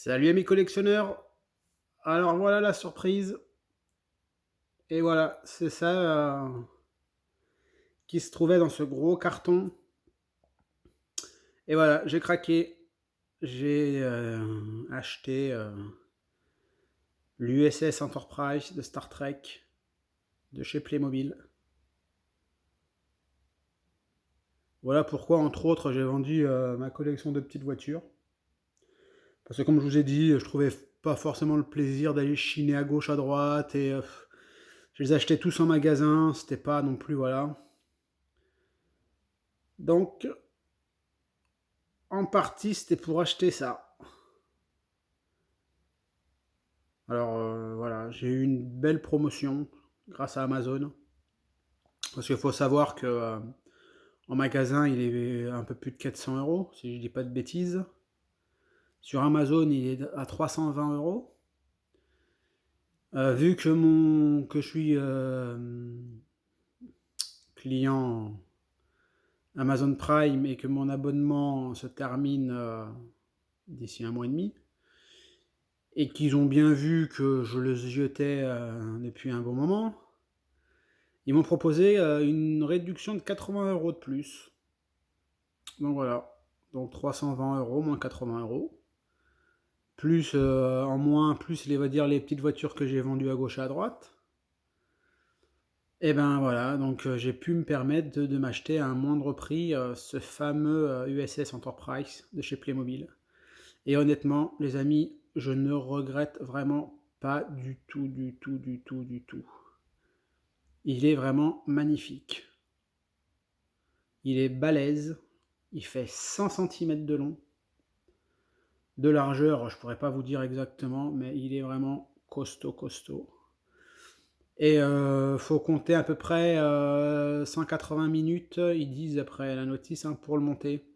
Salut amis collectionneurs, alors voilà la surprise, et voilà, c'est ça qui se trouvait dans ce gros carton. Et voilà, j'ai craqué, j'ai acheté l'USS Enterprise de Star Trek de chez Playmobil. Voilà pourquoi, entre autres, j'ai vendu ma collection de petites voitures. Parce que comme je vous ai dit, je trouvais pas forcément le plaisir d'aller chiner à gauche, à droite, et je les achetais tous en magasin, c'était pas non plus, voilà. Donc, en partie, c'était pour acheter ça. Alors voilà, j'ai eu une belle promotion grâce à Amazon. Parce qu'il faut savoir que en magasin, il est un peu plus de 400 €, si je dis pas de bêtises. Sur Amazon, il est à 320 €. Vu que je suis client Amazon Prime et que mon abonnement se termine d'ici un mois et demi, et qu'ils ont bien vu que je le ziotais depuis un bon moment, ils m'ont proposé une réduction de 80 € de plus. Donc voilà, donc 320 € moins 80 €, plus en moins, plus les, va dire, les petites voitures que j'ai vendues à gauche et à droite. Et ben voilà, donc j'ai pu me permettre de m'acheter à un moindre prix ce fameux USS Enterprise de chez Playmobil. Et honnêtement, les amis, je ne regrette vraiment pas du tout, du tout, du tout, du tout. Il est vraiment magnifique. Il est balèze, il fait 100 cm de long. De largeur, je pourrais pas vous dire exactement, mais il est vraiment costaud, costaud. Et faut compter à peu près 180 minutes, ils disent après la notice, hein, pour le monter.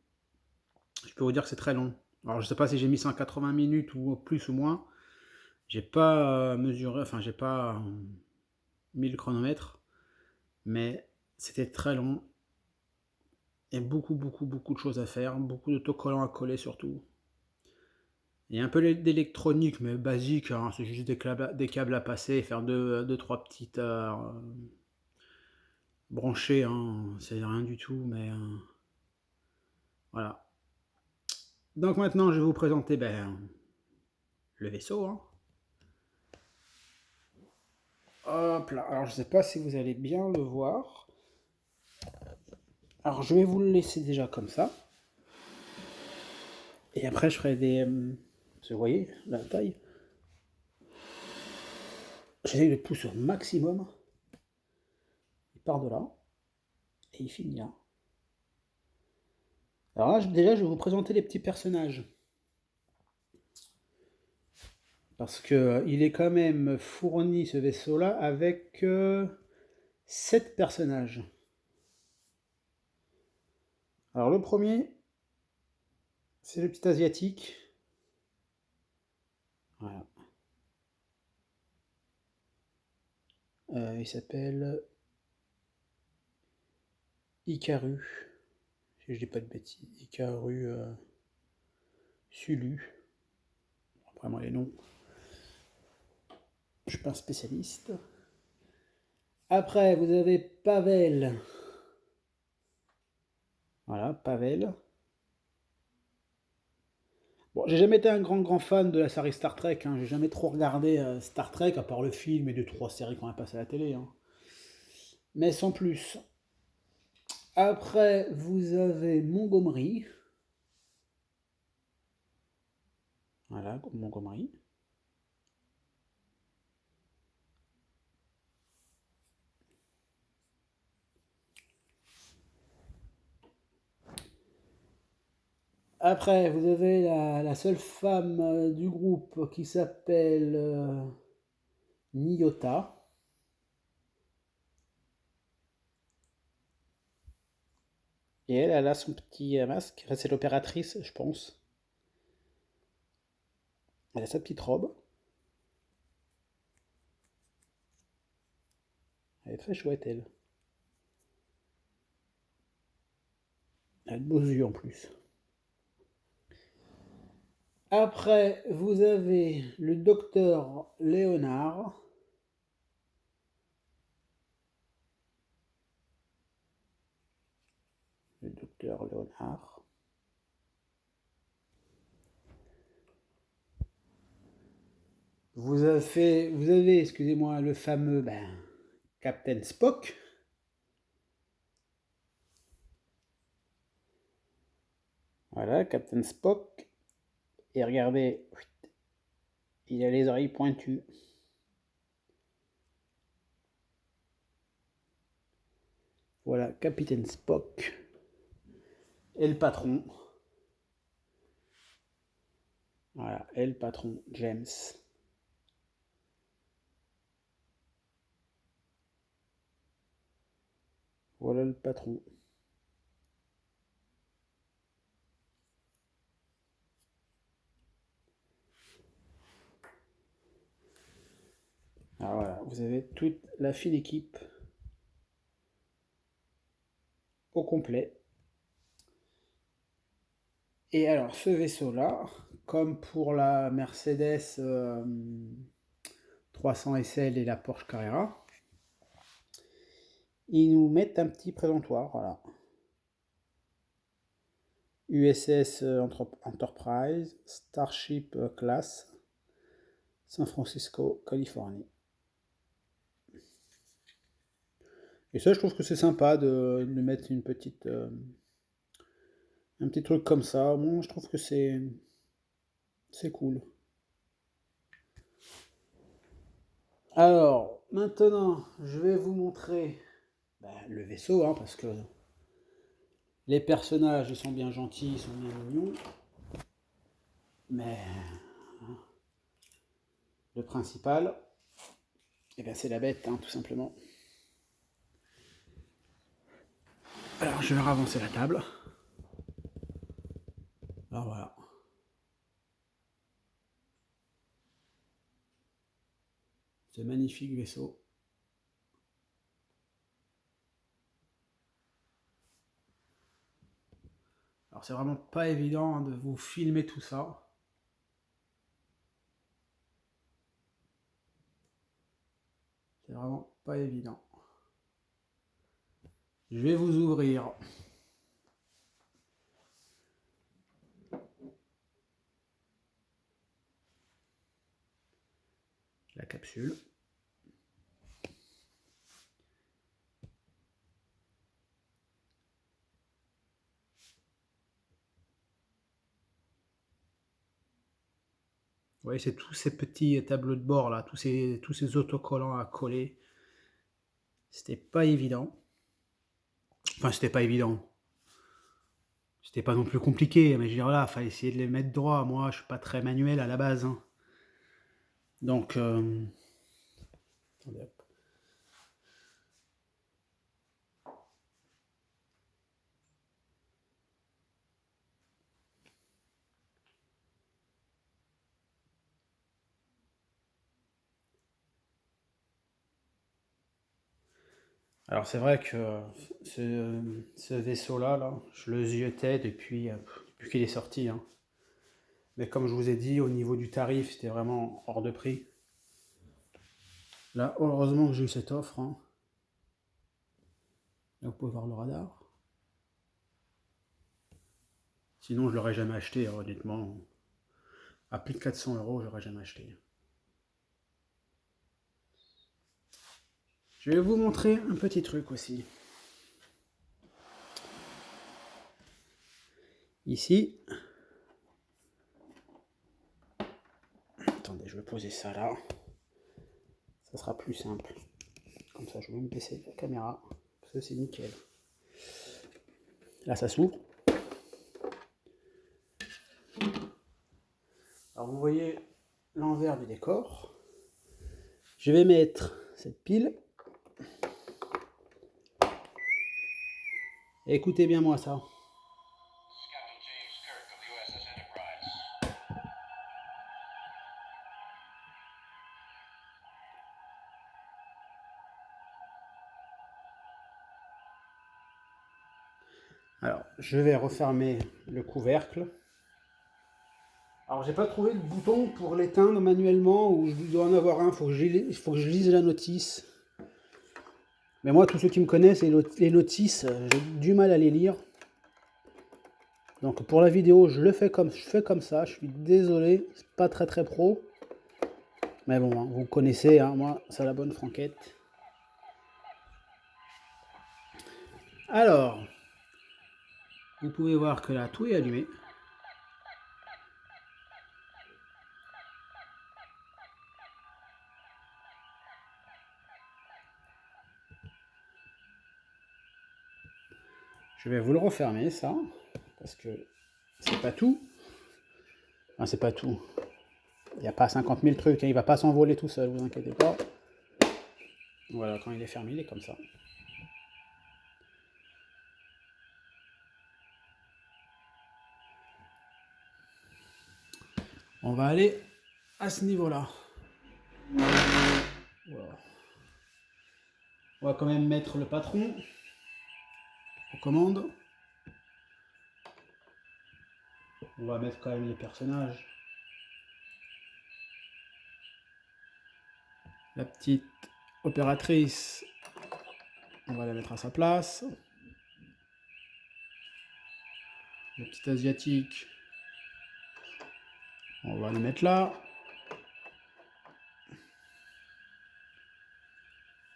Je peux vous dire que c'est très long. Alors je sais pas si j'ai mis 180 minutes ou plus ou moins. J'ai pas mesuré, enfin j'ai pas mis le chronomètre, mais c'était très long. Et beaucoup, beaucoup, beaucoup de choses à faire, beaucoup d'autocollants à coller surtout. Il y a un peu d'électronique, mais basique, hein, c'est juste des câbles à passer, faire deux trois petites branchées, hein, c'est rien du tout, mais voilà. Donc maintenant, je vais vous présenter le vaisseau, hein. Hop là, alors je sais pas si vous allez bien le voir. Alors je vais vous le laisser déjà comme ça. Et après, je ferai des... vous voyez la taille. J'essaie de pousser au maximum. Il part de là. Et il finit là. Alors là, déjà, je vais vous présenter les petits personnages. Parce que il est quand même fourni, ce vaisseau-là, avec 7 personnages. Alors le premier, c'est le petit asiatique. Voilà. Il s'appelle Hikaru. Si je dis pas de bêtises. Hikaru Sulu. Après moi les noms, je suis pas un spécialiste. Après, vous avez Pavel. Voilà, Pavel. Bon, j'ai jamais été un grand fan de la série Star Trek, hein. J'ai jamais trop regardé Star Trek, à part le film et deux trois séries qu'on a passées à la télé, hein. Mais sans plus. Après, vous avez Montgomery. Voilà, Montgomery. Après, vous avez la seule femme du groupe qui s'appelle Nyota. Et elle a son petit masque. Enfin, c'est l'opératrice, je pense. Elle a sa petite robe. Elle est très chouette, elle. Elle a de beaux yeux en plus. Après, vous avez le docteur Léonard. Le docteur Léonard. Vous avez, excusez-moi, le fameux Captain Spock. Voilà, Captain Spock. Et regardez, il a les oreilles pointues. Voilà, Capitaine Spock. Et le patron. Voilà, et le patron, James. Voilà le patron. Alors voilà, vous avez toute la fine équipe au complet. Et alors, ce vaisseau-là, comme pour la Mercedes 300 SL et la Porsche Carrera, ils nous mettent un petit présentoir, voilà. USS Enterprise, Starship Class, San Francisco, Californie. Et ça, je trouve que c'est sympa de mettre une petite, un petit truc comme ça. Bon, je trouve que c'est cool. Alors, maintenant, je vais vous montrer le vaisseau, hein, parce que les personnages, ils sont bien gentils, ils sont bien mignons. Mais le principal, eh bien, c'est la bête, hein, tout simplement. Alors, je vais ravancer la table. Alors voilà. Ce magnifique vaisseau. Alors, c'est vraiment pas évident, hein, de vous filmer tout ça. C'est vraiment pas évident. Je vais vous ouvrir la capsule. Vous voyez, c'est tous ces petits tableaux de bord là, tous ces autocollants à coller. C'était pas évident. Enfin, c'était pas évident. C'était pas non plus compliqué, mais je veux dire là, fallait essayer de les mettre droit. Moi, je suis pas très manuel à la base, hein. Donc, attendez, hop. Alors c'est vrai que ce vaisseau-là, là, je le ziotais depuis qu'il est sorti, hein. Mais comme je vous ai dit, au niveau du tarif, c'était vraiment hors de prix. Là, heureusement que j'ai eu cette offre, hein. Là, vous pouvez voir le radar. Sinon, je l'aurais jamais acheté, hein, honnêtement. À plus de 400 euros, je l'aurais jamais acheté. Je vais vous montrer un petit truc aussi. Ici. Attendez, je vais poser ça là. Ça sera plus simple. Comme ça, je vais me baisser la caméra. Ça, c'est nickel. Là, ça s'ouvre. Alors, vous voyez l'envers du décor. Je vais mettre cette pile. Et écoutez bien moi ça. Alors, je vais refermer le couvercle. Alors, Alors j'ai pas trouvé de bouton pour l'éteindre manuellement, ou je dois en avoir un, il faut que je lise la notice. Mais moi, tous ceux qui me connaissent, les notices, j'ai du mal à les lire. Donc pour la vidéo, je fais comme ça, je suis désolé, c'est pas très pro. Mais bon, hein, vous connaissez, hein, moi, c'est la bonne franquette. Alors, vous pouvez voir que là, tout est allumé. Je vais vous le refermer, ça, parce que c'est pas tout. Enfin, c'est pas tout. Il n'y a pas 50 000 trucs, hein, il va pas s'envoler tout seul, vous inquiétez pas. Voilà, quand il est fermé, il est comme ça. On va aller à ce niveau-là. Voilà. On va quand même mettre le patron aux commandes. On va mettre quand même les personnages. La petite opératrice, on va la mettre à sa place. Le petit asiatique, on va le mettre là.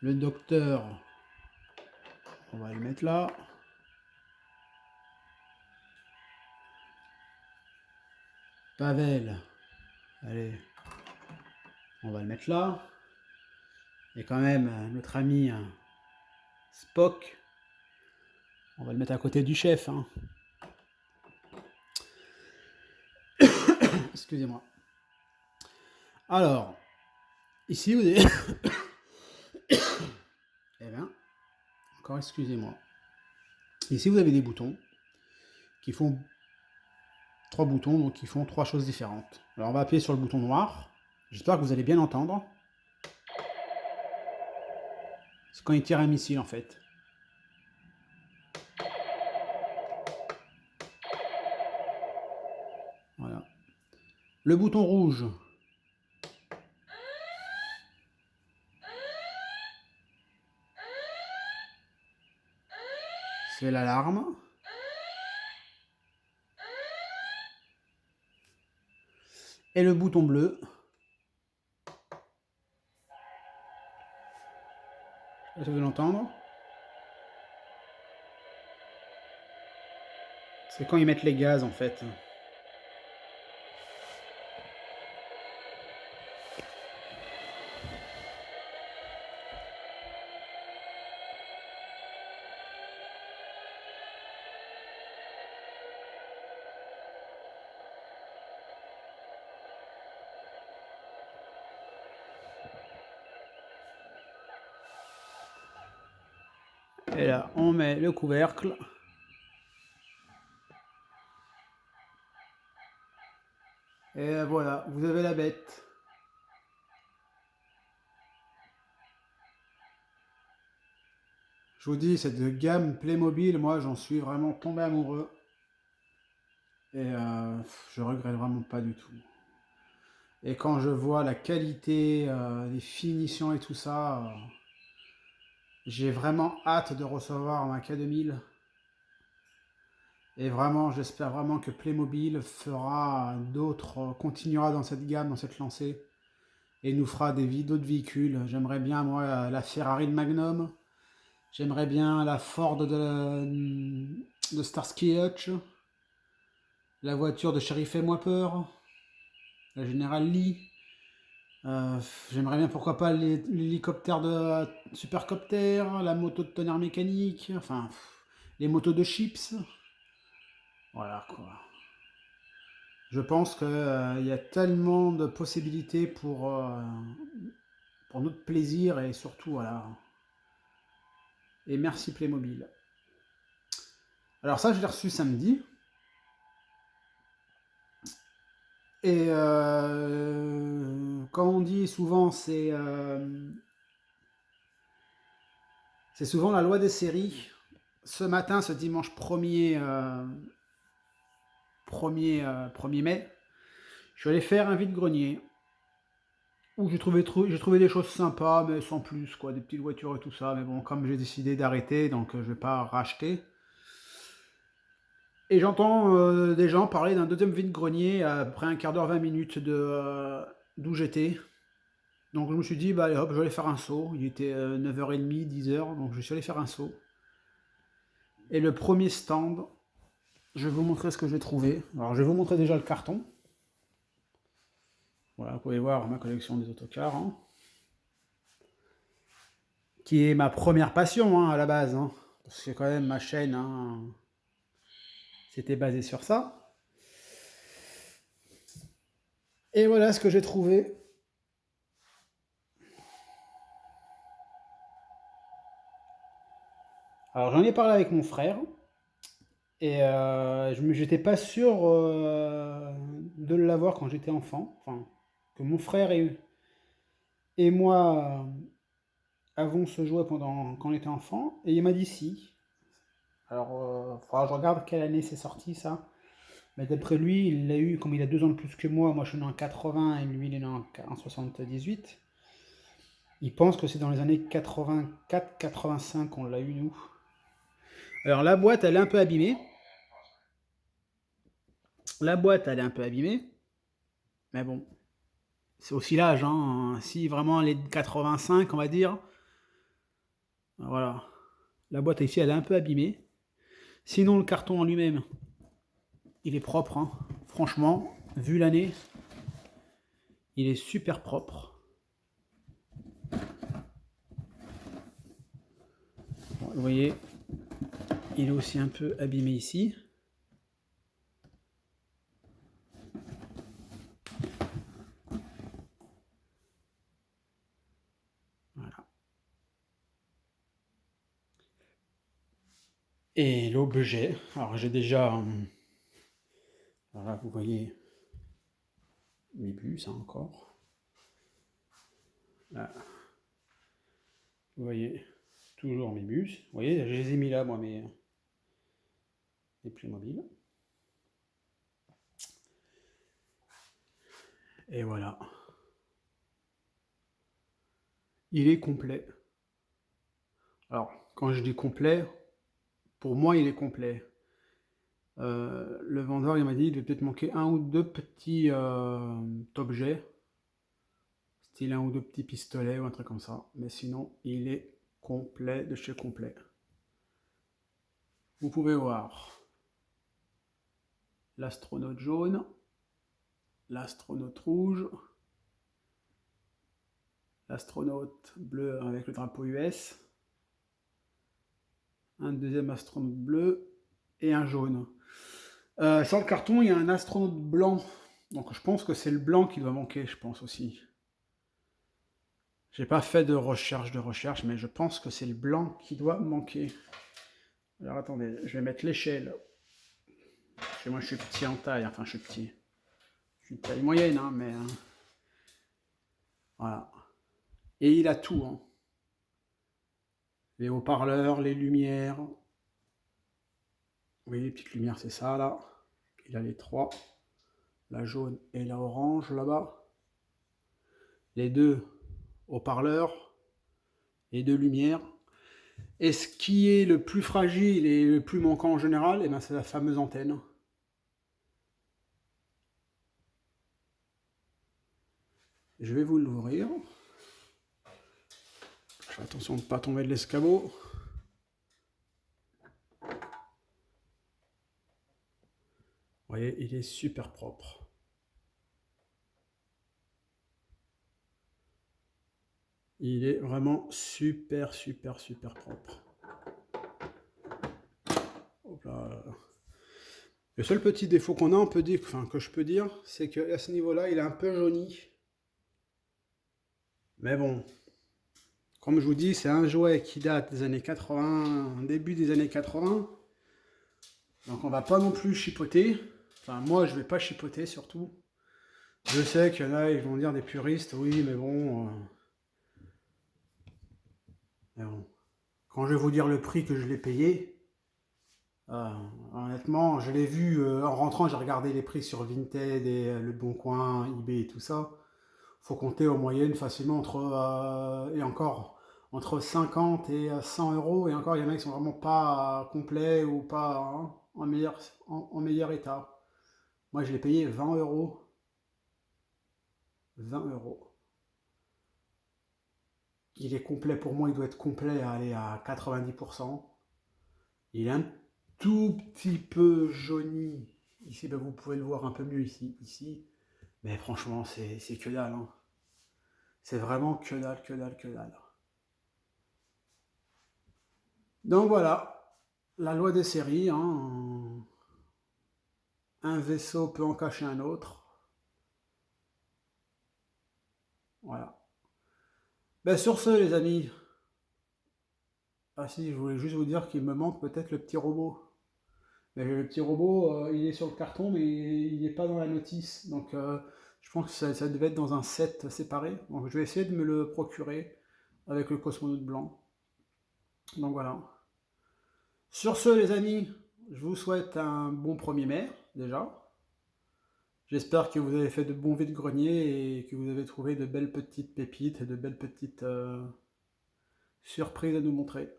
Le docteur, on va le mettre là. Pavel, allez, on va le mettre là. Et quand même, notre ami Spock, on va le mettre à côté du chef. Hein. Excusez-moi. Alors, ici vous avez... eh bien, encore excusez-moi. Ici vous avez des boutons qui font 3 boutons, donc qui font 3 choses différentes. Alors on va appuyer sur le bouton noir. J'espère que vous allez bien entendre. C'est quand il tire un missile en fait. Voilà. Le bouton rouge. C'est l'alarme. Et le bouton bleu. Je sais pas si vous l'entendre. C'est quand ils mettent les gaz en fait. Et là, on met le couvercle. Et voilà, vous avez la bête. Je vous dis, cette gamme Playmobil, moi j'en suis vraiment tombé amoureux. Et je regrette vraiment pas du tout. Et quand je vois la qualité, les finitions et tout ça, j'ai vraiment hâte de recevoir ma K2000. Et vraiment, j'espère vraiment que Playmobil fera d'autres, continuera dans cette gamme, dans cette lancée, et nous fera d'autres véhicules. J'aimerais bien, moi, la Ferrari de Magnum. J'aimerais bien la Ford de Starsky Hutch. La voiture de Sheriff Fais-moi peur. La General Lee. J'aimerais bien, pourquoi pas, l'hélicoptère de Supercopter, la moto de tonnerre mécanique, enfin, les motos de Chips. Voilà, quoi. Je pense qu'il y a tellement de possibilités pour notre plaisir et surtout, voilà. Et merci Playmobil. Alors ça, je l'ai reçu samedi. Et comme on dit souvent, c'est souvent la loi des séries. Ce matin, ce dimanche 1er mai, Je suis allé faire un vide-grenier où j'ai trouvé des choses sympas, mais sans plus, quoi, des petites voitures et tout ça. Mais bon, comme j'ai décidé d'arrêter, donc je vais pas racheter. Et j'entends des gens parler d'un deuxième vide-grenier à peu près un quart d'heure, 20 minutes d'où j'étais. Donc je me suis dit, bah allez hop, je vais aller faire un saut. Il était 9h30, 10h, donc je suis allé faire un saut. Et le premier stand, je vais vous montrer ce que j'ai trouvé. Alors je vais vous montrer déjà le carton. Voilà, vous pouvez voir ma collection des autocars, hein, qui est ma première passion, hein, à la base, hein, parce que quand même ma chaîne, hein, c'était basé sur ça. Et voilà ce que j'ai trouvé. Alors j'en ai parlé avec mon frère, et j'étais pas sûr de l'avoir quand j'étais enfant. Enfin, que mon frère et moi avons ce jouet quand on était enfant, et il m'a dit si. Alors, faudra que je regarde quelle année c'est sorti ça. Mais d'après lui, il l'a eu, comme il a 2 ans de plus que moi je suis né en 80 et lui il est né en 78. Il pense que c'est dans les années 84-85 qu'on l'a eu nous. Alors la boîte elle est un peu abîmée. La boîte elle est un peu abîmée. Mais bon, c'est aussi l'âge, hein. Si vraiment elle est de 85 on va dire. Voilà. La boîte ici elle est un peu abîmée. Sinon le carton en lui-même, il est propre, hein. Franchement, vu l'année, il est super propre. Bon, vous voyez, il est aussi un peu abîmé ici. Voilà. Et l'objet, alors j'ai déjà, alors là vous voyez mes bus, hein, encore. Là, vous voyez toujours mes bus. Vous voyez, je les ai mis là, moi, mes Playmobil. Et voilà. Il est complet. Alors, quand je dis complet, pour moi, il est complet. Le vendeur, il m'a dit, il devait peut-être manquer un ou deux petits objets, style un ou deux petits pistolets ou un truc comme ça. Mais sinon, il est complet de chez complet. Vous pouvez voir l'astronaute jaune, l'astronaute rouge, l'astronaute bleu avec le drapeau US, un deuxième astronaute bleu et un jaune. Sur le carton, il y a un astronaute blanc, donc je pense que c'est le blanc qui doit manquer, je pense aussi. J'ai pas fait de recherche, mais je pense que c'est le blanc qui doit manquer. Alors attendez, je vais mettre l'échelle. Parce que moi je suis petit en taille, enfin je suis petit. Je suis de taille moyenne, hein, mais... voilà. Et il a tout, hein. Les haut-parleurs, les lumières. Vous voyez les petites lumières, c'est ça là. Il a les trois. La jaune et la orange là-bas. Les deux haut-parleurs. Les deux lumières. Et ce qui est le plus fragile et le plus manquant en général, eh ben, c'est la fameuse antenne. Je vais vous l'ouvrir. Fais attention de ne pas tomber de l'escabeau. Vous voyez, il est super propre. Il est vraiment super propre. Hop là. Le seul petit défaut qu'on a, on peut dire, enfin que je peux dire, c'est qu'à ce niveau-là, il est un peu jauni. Mais bon, comme je vous dis, c'est un jouet qui date des années 80, début des années 80. Donc on va pas non plus chipoter. Enfin, moi, je vais pas chipoter surtout. Je sais qu'il y en a, ils vont dire des puristes, oui, mais bon. Mais bon. Quand je vais vous dire le prix que je l'ai payé, Heu, Honnêtement, je l'ai vu, en rentrant, j'ai regardé les prix sur Vinted et Le Bon Coin, eBay et tout ça. Faut compter en moyenne facilement entre, et encore, entre 50 et 100 € et encore, il y en a qui sont vraiment pas complets ou pas en meilleur état. Moi, je l'ai payé 20 €. 20 €. Il est complet pour moi, il doit être complet à aller à 90. Il est un tout petit peu jauni. Ici, ben, vous pouvez le voir un peu mieux ici. Mais franchement, c'est que dalle, hein. C'est vraiment que dalle, que dalle, que dalle. Donc voilà, la loi des séries, hein. Un vaisseau peut en cacher un autre. Voilà. Ben sur ce, les amis. Ah si, je voulais juste vous dire qu'il me manque peut-être le petit robot. Mais le petit robot, il est sur le carton, mais il n'est pas dans la notice. Donc je pense que ça devait être dans un set séparé. Donc je vais essayer de me le procurer avec le cosmonaute blanc. Donc voilà. Sur ce, les amis, je vous souhaite un bon 1er mai, déjà. J'espère que vous avez fait de bons vides-greniers et que vous avez trouvé de belles petites pépites et de belles petites surprises à nous montrer.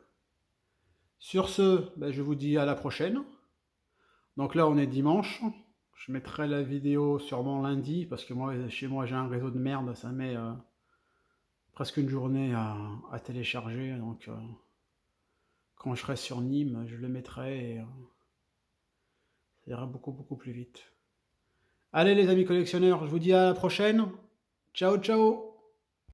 Sur ce, ben, je vous dis à la prochaine. Donc là, on est dimanche. Je mettrai la vidéo sûrement lundi, parce que moi, chez moi, j'ai un réseau de merde, ça met presque une journée à télécharger. Donc quand je serai sur Nîmes, je le mettrai et ça ira beaucoup, beaucoup plus vite. Allez les amis collectionneurs, je vous dis à la prochaine. Ciao, ciao!